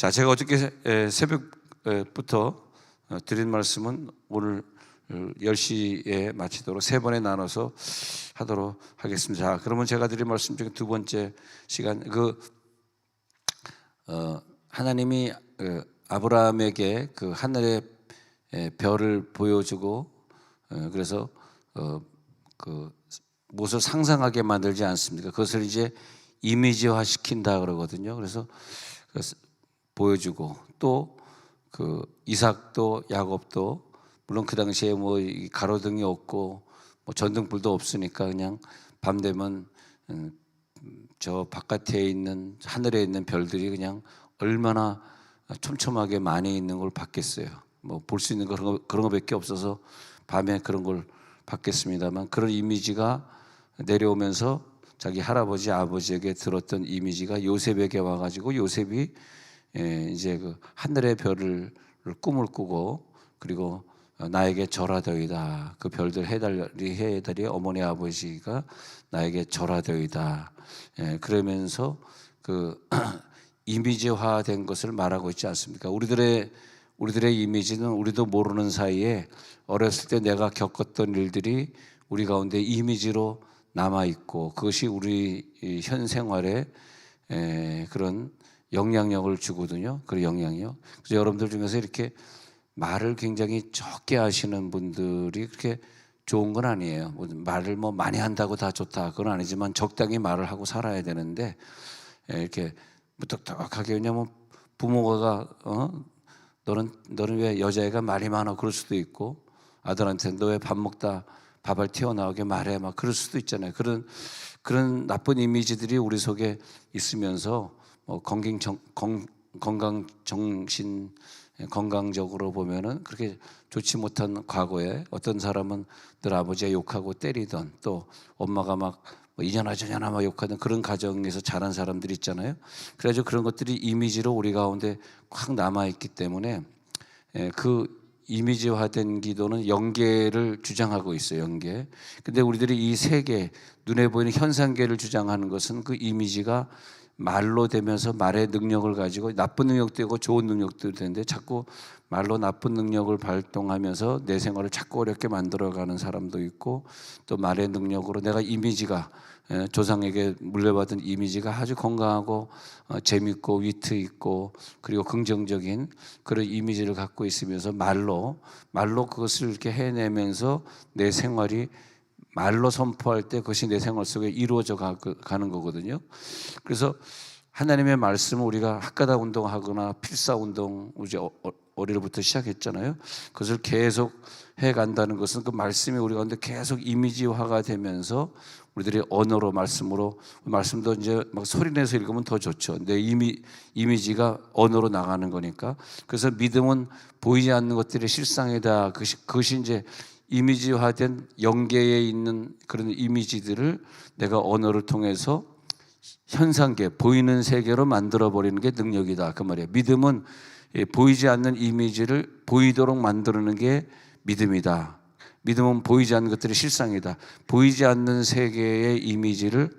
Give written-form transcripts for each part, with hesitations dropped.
자, 제가 어저께 새벽부터 드린 말씀은 오늘 10시에 마치도록 세 번에 나눠서 하도록 하겠습니다. 자, 그러면 제가 드린 말씀 중에 두 번째 시간, 하나님이 아브라함에게 그 하늘의 별을 보여주고, 그래서 그 무엇을 상상하게 만들지 않습니까? 그것을 이제 이미지화 시킨다 그러거든요. 그래서 보여주고, 또 그 이삭도 야곱도 물론 그 당시에 뭐 가로등이 없고 뭐 전등불도 없으니까 그냥 밤 되면 저 바깥에 있는 하늘에 있는 별들이 그냥 얼마나 촘촘하게 많이 있는 걸 봤겠어요. 뭐 볼 수 있는 그런 거밖에 없어서 밤에 그런 걸 봤겠습니다만, 그런 이미지가 내려오면서 자기 할아버지 아버지에게 들었던 이미지가 요셉에게 와가지고 요셉이 이제 그 하늘의 별을 꿈을 꾸고, 그리고 나에게 절하되이다, 그 별들 해달이 어머니 아버지가 나에게 절하되이다, 그러면서 그 이미지화된 것을 말하고 있지 않습니까? 우리들의 이미지는 우리도 모르는 사이에 어렸을 때 내가 겪었던 일들이 우리 가운데 이미지로 남아 있고, 그것이 우리 현 생활에 그런 영향력을 주거든요. 그 영향력. 그래서 여러분들 중에서 이렇게 말을 굉장히 적게 하시는 분들이 그렇게 좋은 건 아니에요. 말을 뭐 많이 한다고 다 좋다, 그건 아니지만 적당히 말을 하고 살아야 되는데, 이렇게 무턱턱하게, 왜냐면 부모가 너는 왜 여자애가 말이 많아, 그럴 수도 있고, 아들한테 너 왜 밥 먹다 밥알 튀어나오게 말해, 막 그럴 수도 있잖아요. 그런 나쁜 이미지들이 우리 속에 있으면서 건강적으로 보면은 그렇게 좋지 못한 과거에, 어떤 사람은 늘 아버지가 욕하고 때리던, 또 엄마가 막 이년아 저년아 막 욕하던 그런 가정에서 자란 사람들이 있잖아요. 그래가지고 그런 것들이 이미지로 우리 가운데 확 남아있기 때문에, 그 이미지화된 기도는 영계를 주장하고 있어요. 영계. 근데 우리들이 이 세계, 눈에 보이는 현상계를 주장하는 것은 그 이미지가 말로 되면서 말의 능력을 가지고, 나쁜 능력도 있고 좋은 능력도 되는데 자꾸 말로 나쁜 능력을 발동하면서 내 생활을 자꾸 어렵게 만들어가는 사람도 있고, 또 말의 능력으로 내가 이미지가, 조상에게 물려받은 이미지가 아주 건강하고 재밌고 위트 있고 그리고 긍정적인 그런 이미지를 갖고 있으면서 말로 그것을 이렇게 해내면서 내 생활이 말로 선포할 때 그것이 내 생활 속에 이루어져 가는 거거든요. 그래서 하나님의 말씀을 우리가 학가다 운동하거나 필사 운동, 이제 어리부터 시작했잖아요. 그것을 계속 해간다는 것은 그 말씀이 우리 가운데 계속 이미지화가 되면서 우리들이 언어로, 말씀도 이제 막 소리내서 읽으면 더 좋죠. 내 이미지가 언어로 나가는 거니까. 그래서 믿음은 보이지 않는 것들이 실상이다. 그것이 이제 이미지화된 영계에 있는 그런 이미지들을 내가 언어를 통해서 현상계, 보이는 세계로 만들어버리는 게 능력이다, 그 말이에요. 믿음은 보이지 않는 이미지를 보이도록 만드는 게 믿음이다. 믿음은 보이지 않는 것들이 실상이다. 보이지 않는 세계의 이미지를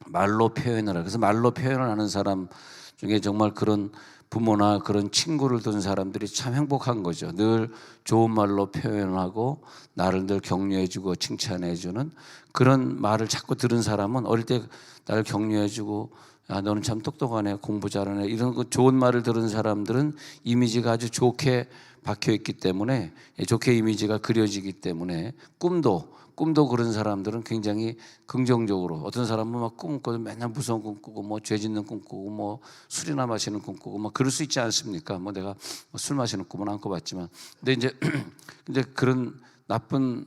말로 표현하라. 그래서 말로 표현을 하는 사람 중에 정말 그런 부모나 그런 친구를 둔 사람들이 참 행복한 거죠. 늘 좋은 말로 표현하고 나를 늘 격려해주고 칭찬해주는 그런 말을 자꾸 들은 사람은, 어릴 때 나를 격려해주고 야 너는 참 똑똑하네, 공부 잘하네, 이런 거 좋은 말을 들은 사람들은 이미지가 아주 좋게 박혀있기 때문에, 좋게 이미지가 그려지기 때문에, 꿈도 그런 사람들은 굉장히 긍정적으로, 어떤 사람은 막 꿈 꾸고 맨날 무서운 꿈 꾸고 뭐 죄 짓는 꿈 꾸고 뭐 술이나 마시는 꿈 꾸고 막 그럴 수 있지 않습니까? 뭐 내가 술 마시는 꿈은 안 꿔봤지만, 근데 이제 그런 나쁜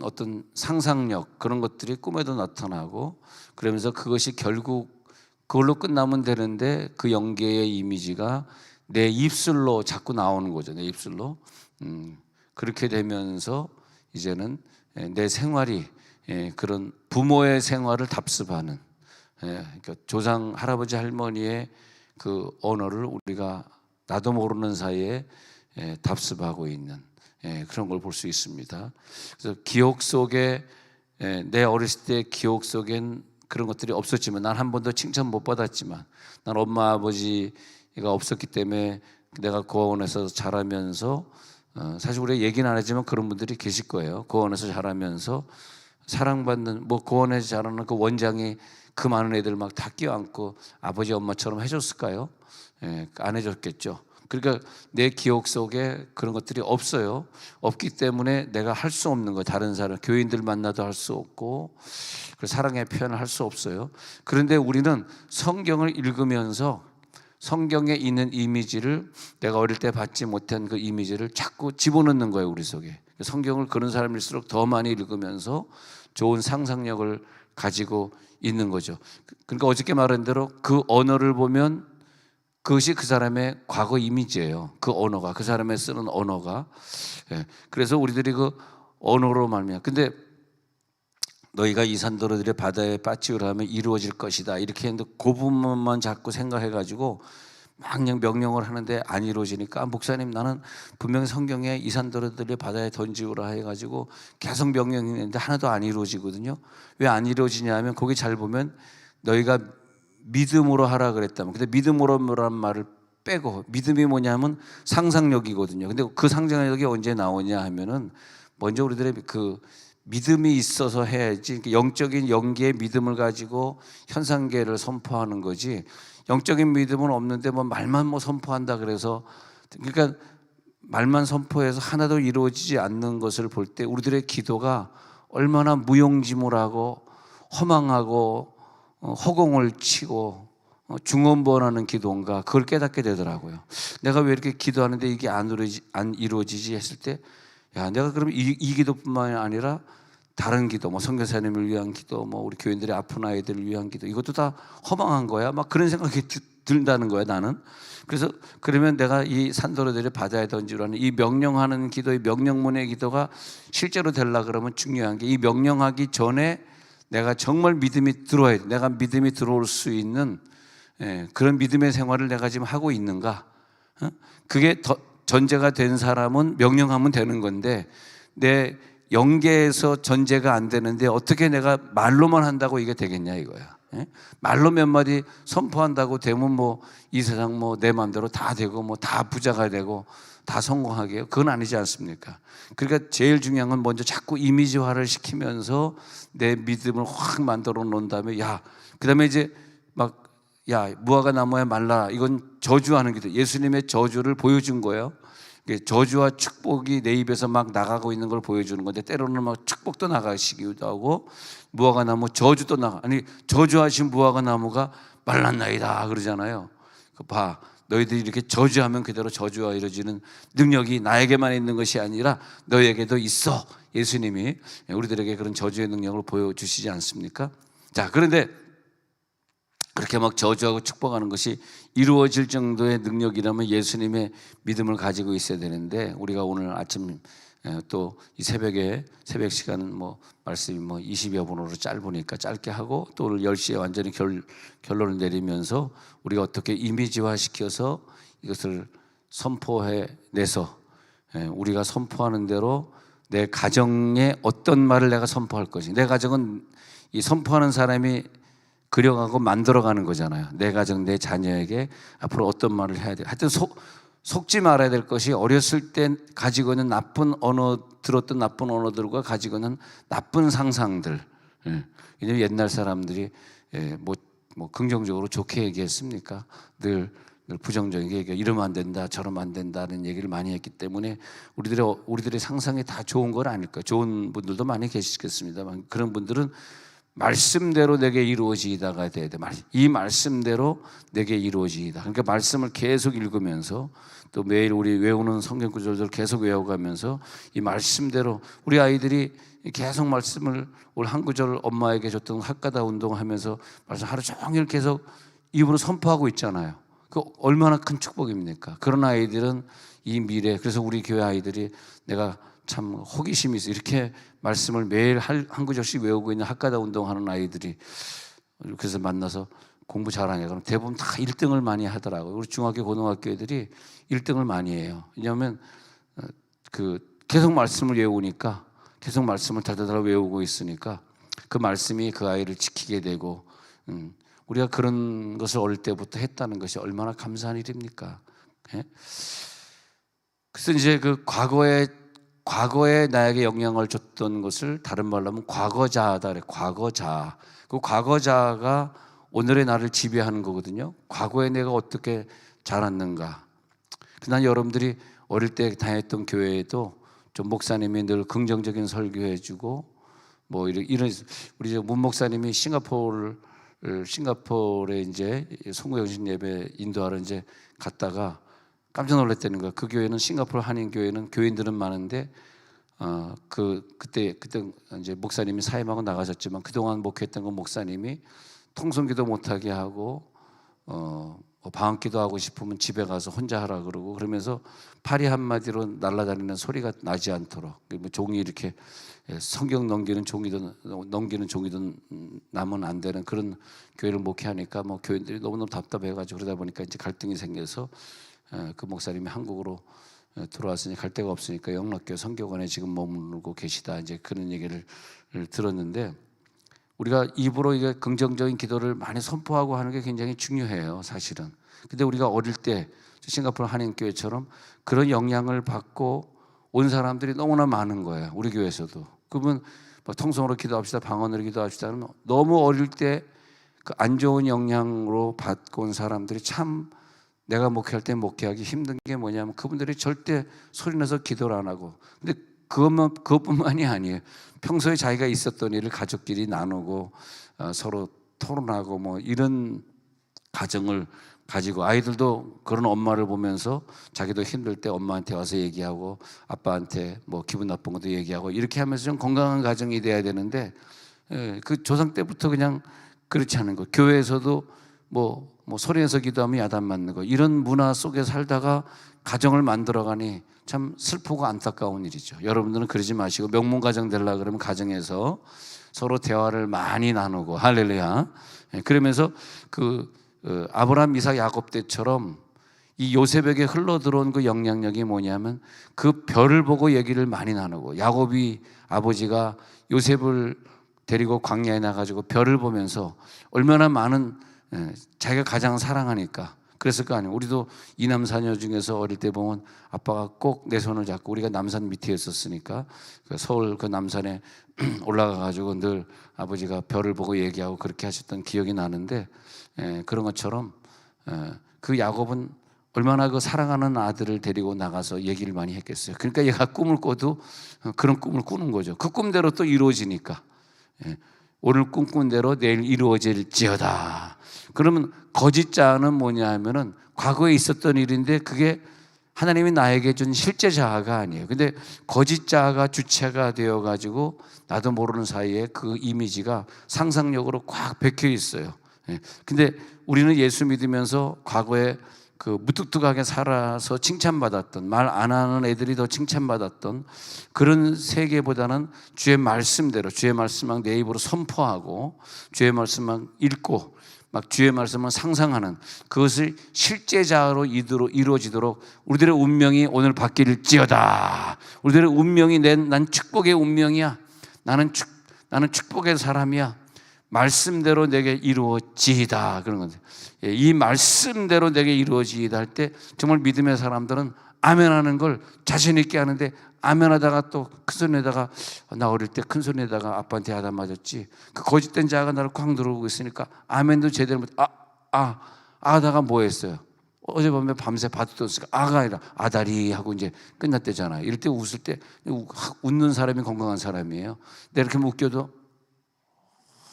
어떤 상상력, 그런 것들이 꿈에도 나타나고, 그러면서 그것이 결국 그걸로 끝나면 되는데 그 영계의 이미지가 내 입술로 자꾸 나오는 거죠. 내 입술로. 그렇게 되면서 이제는 내 생활이 그런 부모의 생활을 답습하는, 그러니까 조상 할아버지 할머니의 그 언어를 우리가 나도 모르는 사이에 답습하고 있는 그런 걸 볼 수 있습니다. 그래서 기억 속에, 내 어렸을 때 기억 속엔 그런 것들이 없었지만, 난 한 번도 칭찬 못 받았지만, 난 엄마 아버지 없었기 때문에 내가 고아원에서 자라면서 사실 우리가 얘기는 안 하지만 그런 분들이 계실 거예요. 고아원에서 자라면서 사랑받는 고아원에서 자라는 그 원장이 그 많은 애들 막 다 껴안고 아버지 엄마처럼 해줬을까요? 안 해줬겠죠. 그러니까 내 기억 속에 그런 것들이 없어요. 없기 때문에 내가 할 수 없는 거, 다른 사람, 교인들 만나도 할 수 없고 사랑의 표현을 할 수 없어요. 그런데 우리는 성경을 읽으면서 성경에 있는 이미지를, 내가 어릴 때 받지 못한 그 이미지를 자꾸 집어넣는 거예요, 우리 속에. 성경을 그런 사람일수록 더 많이 읽으면서 좋은 상상력을 가지고 있는 거죠. 그러니까 어저께 말한 대로 그 언어를 보면 그것이 그 사람의 과거 이미지예요. 그 언어가, 그 사람의 쓰는 언어가. 그래서 우리들이 그 언어로 말미암아. 근데 너희가 이 산더러들의 바다에 빠지우라 하면 이루어질 것이다, 이렇게 했는데 그 부분만 자꾸 생각해가지고 막 그냥 명령을 하는데 안 이루어지니까, 목사님 나는 분명히 성경에 이 산더러들의 바다에 던지우라 해가지고 계속 명령했는데 하나도 안 이루어지거든요. 왜 안 이루어지냐 하면 거기 잘 보면 너희가 믿음으로 하라 그랬다면, 근데 믿음으로란 말을 빼고, 믿음이 뭐냐면 상상력이거든요. 근데 그 상상력이 언제 나오냐 하면은 먼저 우리들의 그 믿음이 있어서 해야지. 영적인 연기의 믿음을 가지고 현상계를 선포하는 거지, 영적인 믿음은 없는데 말만 선포한다 그래서, 그러니까 말만 선포해서 하나도 이루어지지 않는 것을 볼 때 우리들의 기도가 얼마나 무용지물하고 허망하고 허공을 치고 중언부언하는 기도인가, 그걸 깨닫게 되더라고요. 내가 왜 이렇게 기도하는데 이게 안 이루어지지 했을 때, 야, 내가 그럼 이 기도뿐만 아니라 다른 기도, 선교사님을 위한 기도, 우리 교인들의 아픈 아이들을 위한 기도, 이것도 다 허망한 거야. 막 그런 생각이 든다는 거야, 나는. 그래서 그러면 내가 이 산더러들의 바다에 던지라는 이 명령하는 기도의 명령문의 기도가 실제로 되려 그러면 중요한 게, 이 명령하기 전에 내가 정말 믿음이 들어와야 돼. 내가 믿음이 들어올 수 있는 그런 믿음의 생활을 내가 지금 하고 있는가? 그게 전제가 된 사람은 명령하면 되는 건데, 내 영계에서 전제가 안 되는데 어떻게 내가 말로만 한다고 이게 되겠냐 이거야. 말로 몇 마디 선포한다고 되면 이 세상 내 마음대로 다 되고 다 부자가 되고 다 성공하게요? 그건 아니지 않습니까? 그러니까 제일 중요한 건 먼저 자꾸 이미지화를 시키면서 내 믿음을 확 만들어 놓은 다음에, 그 다음에 이제 무화과 나무에 말라, 이건 저주하는 기도. 예수님의 저주를 보여준 거예요. 저주와 축복이 내 입에서 막 나가고 있는 걸 보여주는 건데, 때로는 막 축복도 나가시기도 하고 무화과 나무 저주도 저주하신 무화과 나무가 말랐나이다 그러잖아요. 봐, 너희들이 이렇게 저주하면 그대로 저주가 이루어지는 능력이 나에게만 있는 것이 아니라 너희에게도 있어. 예수님이 우리들에게 그런 저주의 능력을 보여주시지 않습니까? 자, 그런데 그렇게 막 저주하고 축복하는 것이 이루어질 정도의 능력이라면 예수님의 믿음을 가지고 있어야 되는데, 우리가 오늘 아침 또 이 새벽에 새벽 시간은 말씀이 20여 분으로 짧으니까 짧게 하고, 또 오늘 10시에 완전히 결론을 내리면서 우리가 어떻게 이미지화 시켜서 이것을 선포해 내서 우리가 선포하는 대로 내 가정에 어떤 말을 내가 선포할 것인지. 내 가정은 이 선포하는 사람이 그려가고 만들어가는 거잖아요. 내 가정, 내 자녀에게 앞으로 어떤 말을 해야 돼. 하여튼 속지 말아야 될 것이, 어렸을 때 가지고는 나쁜 들었던 나쁜 언어들과 가지고는 나쁜 상상들. 왜냐면 옛날 사람들이 긍정적으로 좋게 얘기했습니까? 늘 부정적이게 이러면 안 된다, 저러면 안 된다는 얘기를 많이 했기 때문에 우리들의 상상이 다 좋은 건 아닐까. 좋은 분들도 많이 계시겠습니다만, 그런 분들은 말씀대로 내게 이루어지다가 돼야 돼. 이 말씀대로 내게 이루어지다. 그러니까 말씀을 계속 읽으면서, 또 매일 우리 외우는 성경 구절들을 계속 외워가면서 이 말씀대로, 우리 아이들이 계속 말씀을 올 한 구절 엄마에게 줬던 학가다 운동하면서 말씀 하루 종일 계속 입으로 선포하고 있잖아요. 그 얼마나 큰 축복입니까? 그런 아이들은 이 미래, 그래서 우리 교회 아이들이 내가 참 호기심이 있어. 이렇게 말씀을 매일 한 구절씩 외우고 있는 학가다 운동하는 아이들이, 그래서 만나서 공부 잘하냐 그럼 대부분 다 1등을 많이 하더라고요. 우리 중학교 고등학교 애들이 1등을 많이 해요. 왜냐하면 계속 말씀을 외우니까, 계속 말씀을 달달달 외우고 있으니까 그 말씀이 그 아이를 지키게 되고, 우리가 그런 것을 어릴 때부터 했다는 것이 얼마나 감사한 일입니까? 예? 그래서 이제 그 과거에 나에게 영향을 줬던 것을 다른 말로 하면 과거자다 그래. 과거자. 그 과거자가 오늘의 나를 지배하는 거거든요. 과거에 내가 어떻게 자랐는가. 난 여러분들이 어릴 때 다녔던 교회에도 좀 목사님이 늘 긍정적인 설교해주고 뭐 이런 우리 문 목사님이 싱가포르에 이제 송구영신 예배 인도하러 이제 갔다가 깜짝 놀랐다는 거야. 그 교회는 싱가포르 한인 교회는 교인들은 많은데 그때 이제 목사님이 사임하고 나가셨지만 그동안 목회했던 그 목사님이 통성기도 못하게 하고 방학기도 하고 싶으면 집에 가서 혼자 하라 그러고 그러면서 파리 한마디로 날아다니는 소리가 나지 않도록 뭐 종이 이렇게 성경 넘기는 종이든 나면 안 되는 그런 교회를 목회하니까 뭐 교인들이 너무너무 답답해가지고 그러다 보니까 이제 갈등이 생겨서 그 목사님이 한국으로 들어왔으니 갈 데가 없으니까 영락교 선교관에 지금 머무르고 계시다 이제 그런 얘기를 들었는데 우리가 입으로 이게 긍정적인 기도를 많이 선포하고 하는 게 굉장히 중요해요, 사실은. 근데 우리가 어릴 때 싱가포르 한인교회처럼 그런 영향을 받고 온 사람들이 너무나 많은 거예요, 우리 교회에서도. 그러면 뭐 통성으로 기도합시다, 방언으로 기도합시다 하면 너무 어릴 때 그 안 좋은 영향으로 받고 온 사람들이 참 내가 목회할 때 목회하기 힘든 게 뭐냐면 그분들이 절대 소리내서 기도를 안 하고 근데 그것뿐만이 아니에요. 평소에 자기가 있었던 일을 가족끼리 나누고 서로 토론하고 뭐 이런 가정을 가지고 아이들도 그런 엄마를 보면서 자기도 힘들 때 엄마한테 와서 얘기하고 아빠한테 뭐 기분 나쁜 것도 얘기하고 이렇게 하면서 좀 건강한 가정이 돼야 되는데 그 조상 때부터 그냥 그렇지 않은 거. 교회에서도 뭐 소리내서 기도하면 야단 맞는 거 이런 문화 속에 살다가 가정을 만들어가니 참 슬프고 안타까운 일이죠. 여러분들은 그러지 마시고 명문 가정 되려고 그러면 가정에서 서로 대화를 많이 나누고 할렐루야. 그러면서 아브라함, 이삭, 야곱 때처럼 이 요셉에게 흘러들어온 그 영향력이 뭐냐면 그 별을 보고 얘기를 많이 나누고 야곱이 아버지가 요셉을 데리고 광야에 나가지고 별을 보면서 얼마나 많은 자기가 가장 사랑하니까 그랬을 거 아니에요. 우리도 이남사녀 중에서 어릴 때 보면 아빠가 꼭 내 손을 잡고 우리가 남산 밑에 있었으니까 서울 그 남산에 올라가가지고 늘 아버지가 별을 보고 얘기하고 그렇게 하셨던 기억이 나는데 그런 것처럼 그 야곱은 얼마나 그 사랑하는 아들을 데리고 나가서 얘기를 많이 했겠어요. 그러니까 얘가 꿈을 꿔도 그런 꿈을 꾸는 거죠. 그 꿈대로 또 이루어지니까 오늘 꿈꾼 대로 내일 이루어질지어다. 그러면 거짓자아는 뭐냐 하면은 과거에 있었던 일인데 그게 하나님이 나에게 준 실제 자아가 아니에요. 근데 거짓자아가 주체가 되어가지고 나도 모르는 사이에 그 이미지가 상상력으로 꽉 박혀 있어요. 근데 우리는 예수 믿으면서 과거에 그 무뚝뚝하게 살아서 칭찬받았던 말 안 하는 애들이 더 칭찬받았던 그런 세계보다는 주의 말씀대로 주의 말씀만 내 입으로 선포하고 주의 말씀만 읽고 막 주의 말씀을 상상하는 그것을 실제자로 이루어지도록 우리들의 운명이 오늘 바뀔지어다. 우리들의 운명이 난 축복의 운명이야. 나는 축복의 사람이야. 말씀대로 내게 이루어지이다. 그런 건데 이 말씀대로 내게 이루어지이다 할 때 정말 믿음의 사람들은 아멘하는 걸 자신 있게 하는데 아멘하다가 또 큰소리내다가 나 어릴 때 큰소리내다가 아빠한테 야단 맞았지. 그 거짓된 자가 나를 꽉 누르고 있으니까 아멘도 제대로 못 아다가 뭐 했어요? 어젯밤에 밤새 받았으니까 아가 아니라 아다리 하고 이제 끝났대잖아요. 이럴 때 웃을 때 웃는 사람이 건강한 사람이에요. 내가 이렇게 웃겨도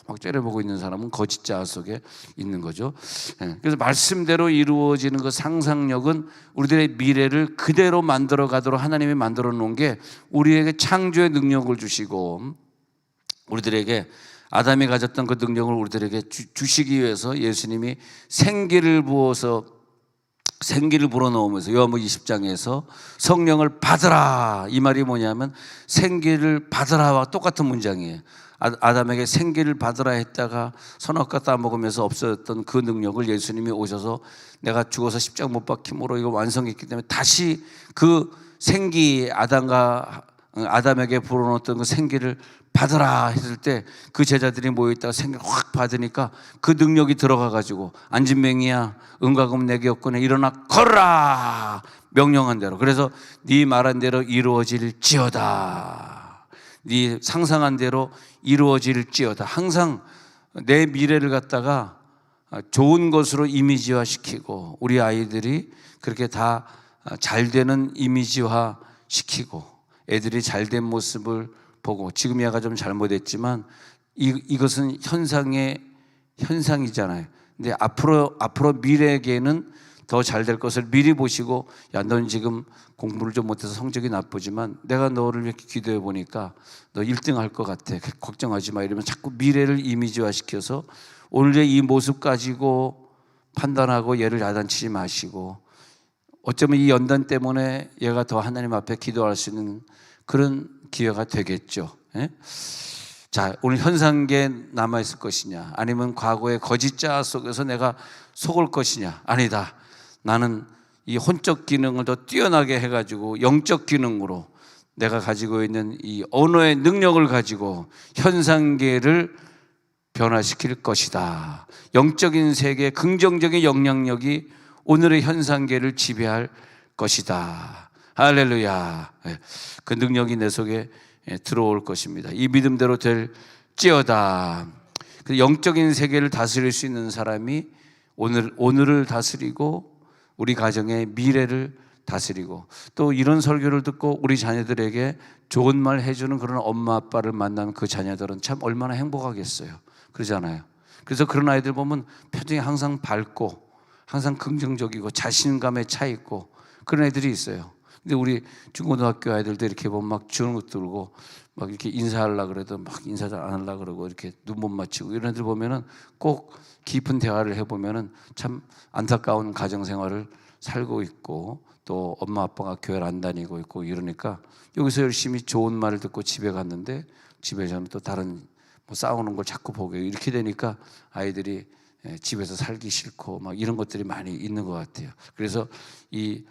막 째려보고 있는 사람은 거짓자 속에 있는 거죠. 그래서 말씀대로 이루어지는 그 상상력은 우리들의 미래를 그대로 만들어 가도록 하나님이 만들어 놓은 게 우리에게 창조의 능력을 주시고 우리들에게 아담이 가졌던 그 능력을 우리들에게 주시기 위해서 예수님이 생기를 불어넣으면서 요한복음 20장에서 성령을 받으라 이 말이 뭐냐면 생기를 받으라와 똑같은 문장이에요. 아담에게 생기를 받으라 했다가 선악과 따먹으면서 없어졌던 그 능력을 예수님이 오셔서 내가 죽어서 십자가 못 박힘으로 이거 완성했기 때문에 다시 그 생기 아담과 아담에게 불어넣었던 그 생기를 받으라 했을 때 그 제자들이 모여있다가 생기를 확 받으니까 그 능력이 들어가가지고 안진뱅이야 은과 금 내게 없거늘 일어나 걸어라 명령한 대로. 그래서 네 말한 대로 이루어질지어다. 네 상상한 대로 이루어질지어다. 항상 내 미래를 갖다가 좋은 것으로 이미지화 시키고 우리 아이들이 그렇게 다 잘 되는 이미지화 시키고 애들이 잘된 모습을 보고, 지금 얘가 좀 잘못했지만 이것은 현상이잖아요. 근데 앞으로 미래에게는 더 잘 될 것을 미리 보시고, 야, 넌 지금 공부를 좀 못해서 성적이 나쁘지만 내가 너를 이렇게 기도해 보니까 너 1등 할 것 같아. 걱정하지 마. 이러면 자꾸 미래를 이미지화 시켜서 오늘의 이 모습 가지고 판단하고 얘를 야단치지 마시고, 어쩌면 이 연단 때문에 얘가 더 하나님 앞에 기도할 수 있는 그런 기회가 되겠죠. 예? 자, 오늘 현상계 남아있을 것이냐, 아니면 과거의 거짓자 속에서 내가 속을 것이냐. 아니다. 나는 이 혼적 기능을 더 뛰어나게 해가지고 영적 기능으로 내가 가지고 있는 이 언어의 능력을 가지고 현상계를 변화시킬 것이다. 영적인 세계의 긍정적인 영향력이 오늘의 현상계를 지배할 것이다. 할렐루야. 그 능력이 내 속에 들어올 것입니다. 이 믿음대로 될지어다. 영적인 세계를 다스릴 수 있는 사람이 오늘을 다스리고 우리 가정의 미래를 다스리고, 또 이런 설교를 듣고 우리 자녀들에게 좋은 말 해주는 그런 엄마 아빠를 만나면 그 자녀들은 참 얼마나 행복하겠어요. 그러잖아요. 그래서 그런 아이들 보면 표정이 항상 밝고 항상 긍정적이고 자신감에 차 있고 그런 애들이 있어요. 근데 우리 중고등학교 아이들도 이렇게 보면 막 주눅 들고 막 이렇게 인사하려고 그래도 막 인사 잘 안 하려고 그러고 이렇게 눈 못 맞추고 이런 애들 보면은 꼭 깊은 대화를 해보면은 참 안타까운 가정생활을 살고 있고, 또 엄마 아빠가 교회를 안 다니고 있고 이러니까 여기서 열심히 좋은 말을 듣고 집에 갔는데 집에서는 또 다른 뭐 싸우는 걸 자꾸 보게, 이렇게 되니까 아이들이 집에서 살기 싫고 막 이런 것들이 많이 있는 것 같아요. 그래서 이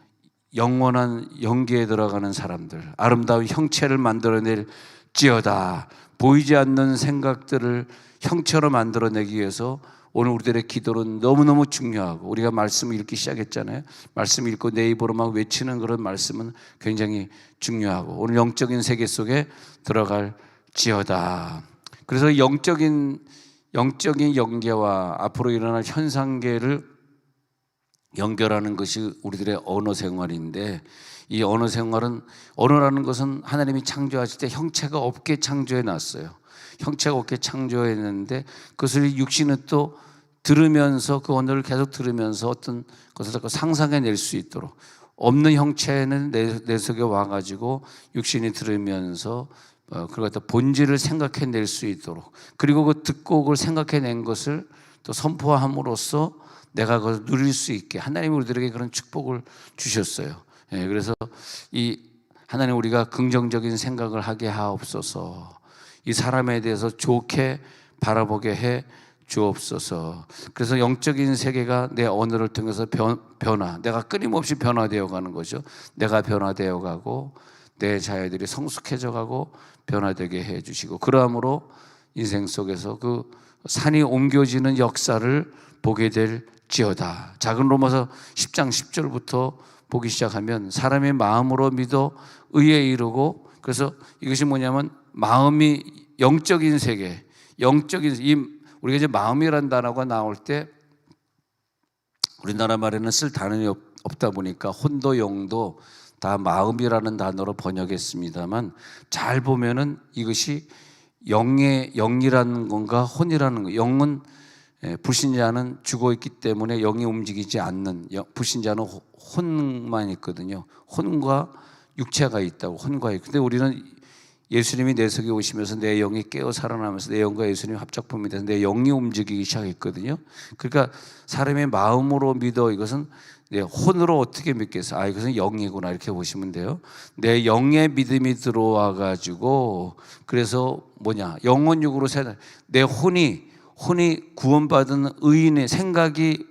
영원한 영계에 들어가는 사람들, 아름다운 형체를 만들어낼지어다. 보이지 않는 생각들을 형체로 만들어내기 위해서 오늘 우리들의 기도는 너무너무 중요하고, 우리가 말씀을 읽기 시작했잖아요. 말씀 읽고 내 입으로 막 외치는 그런 말씀은 굉장히 중요하고, 오늘 영적인 세계 속에 들어갈지어다. 그래서 영적인 연계와 앞으로 일어날 현상계를 연결하는 것이 우리들의 언어 생활인데, 이 언어 생활은, 언어라는 것은 하나님이 창조하실 때 형체가 없게 창조해 놨어요. 형체가 없게 창조했는데 그것을 육신은 또 들으면서, 그 언어를 계속 들으면서 어떤 것을 자꾸 상상해낼 수 있도록, 없는 형체는 내 속에 와가지고 육신이 들으면서 그걸 갖다 본질을 생각해낼 수 있도록, 그리고 그 듣고 그걸 생각해낸 것을 또 선포함으로써 내가 그걸 누릴 수 있게 하나님이 우리들에게 그런 축복을 주셨어요. 그래서 이 하나님, 우리가 긍정적인 생각을 하게 하옵소서. 이 사람에 대해서 좋게 바라보게 해 주옵소서. 그래서 영적인 세계가 내 언어를 통해서 변화, 내가 끊임없이 변화되어 가는 거죠. 내가 변화되어 가고 내 자녀들이 성숙해져 가고 변화되게 해 주시고, 그러함으로 인생 속에서 그 산이 옮겨지는 역사를 보게 될지어다. 작은 로마서 10장 10절부터 보기 시작하면 사람의 마음으로 믿어 의에 이르고, 그래서 이것이 뭐냐면 마음이 영적인 세계, 우리가 이제 마음이라는 단어가 나올 때 우리나라 말에는 쓸 단어가 없다 보니까 혼도 영도 다 마음이라는 단어로 번역했습니다만, 잘 보면은 이것이 영이라는 건가 혼이라는 거. 영은 불신자는 죽어 있기 때문에 영이 움직이지 않는, 불신자는 혼만 있거든요. 혼과 육체가 있다고, 혼과 있고. 근데 우리는 예수님이 내 속에 오시면서 내 영이 깨어 살아나면서 내 영과 예수님이 합작품이 돼서 내 영이 움직이기 시작했거든요. 그러니까 사람의 마음으로 믿어, 이것은 내 혼으로 어떻게 믿겠어? 아, 이것은 영이구나, 이렇게 보시면 돼요. 내 영의 믿음이 들어와 가지고, 그래서 뭐냐, 영혼육으로 내 혼이 구원받은 의인의 생각이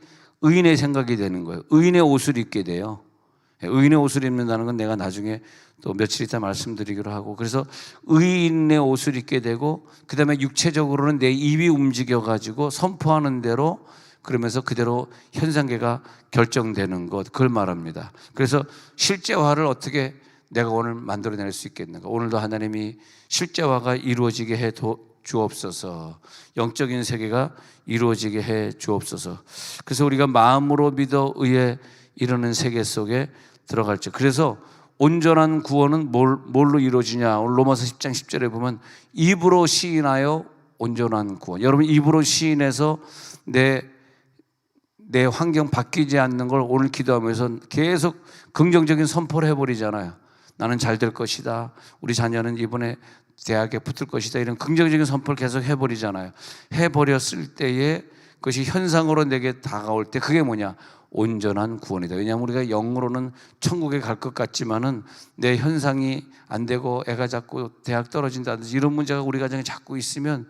되는 거예요. 의인의 옷을 입게 돼요. 의인의 옷을 입는다는 건 내가 나중에 또 며칠 있다 말씀드리기로 하고, 그래서 의인의 옷을 입게 되고, 그 다음에 육체적으로는 내 입이 움직여가지고 선포하는 대로, 그러면서 그대로 현상계가 결정되는 것, 그걸 말합니다. 그래서 실제화를 어떻게 내가 오늘 만들어낼 수 있겠는가? 오늘도 하나님이 실제화가 이루어지게 해 주옵소서. 영적인 세계가 이루어지게 해 주옵소서. 그래서 우리가 마음으로 믿어 의에 이르는 세계 속에 들어갈지. 그래서 온전한 구원은 뭘로 이루어지냐? 오늘 로마서 10장 10절에 보면 입으로 시인하여 온전한 구원. 여러분, 입으로 시인해서 내 환경 바뀌지 않는 걸 오늘 기도하면서 계속 긍정적인 선포를 해버리잖아요. 나는 잘 될 것이다. 우리 자녀는 이번에 대학에 붙을 것이다. 이런 긍정적인 선포를 계속 해버리잖아요. 해버렸을 때에 그것이 현상으로 내게 다가올 때 그게 뭐냐? 온전한 구원이다. 왜냐하면 우리가 영으로는 천국에 갈 것 같지만은 내 현상이 안 되고 애가 자꾸 대학 떨어진다든지 이런 문제가 우리 가정에 자꾸 있으면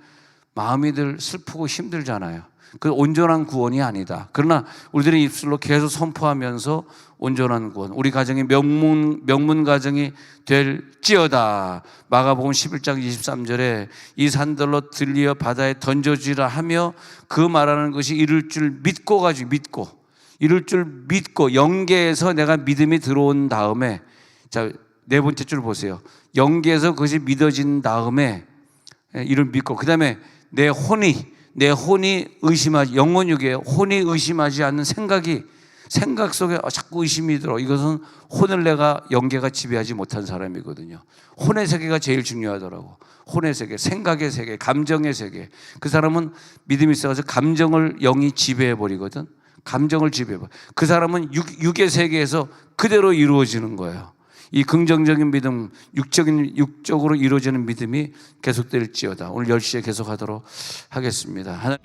마음이 늘 슬프고 힘들잖아요. 그 온전한 구원이 아니다. 그러나 우리들의 입술로 계속 선포하면서 온전한 구원, 우리 가정이 명문 가정이 될지어다. 마가복음 11장 23절에 이 산들로 들리어 바다에 던져지라 하며, 그 말하는 것이 이룰 줄 믿고 가지고 이룰 줄 믿고, 영계에서 내가 믿음이 들어온 다음에, 자, 네 번째 줄 보세요. 영계에서 그것이 믿어진 다음에 이를 믿고, 그 다음에 내 혼이 의심하지, 영혼육에 혼이 의심하지 않는 생각 속에 자꾸 의심이 들어. 이것은 혼을 내가 영계가 지배하지 못한 사람이거든요. 혼의 세계가 제일 중요하더라고. 혼의 세계, 생각의 세계, 감정의 세계. 그 사람은 믿음이 있어서 감정을 영이 지배해버리거든. 감정을 지배해버려. 그 사람은 육의 세계에서 그대로 이루어지는 거예요. 이 긍정적인 믿음, 육적으로 이루어지는 믿음이 계속될지어다. 오늘 10시에 계속하도록 하겠습니다.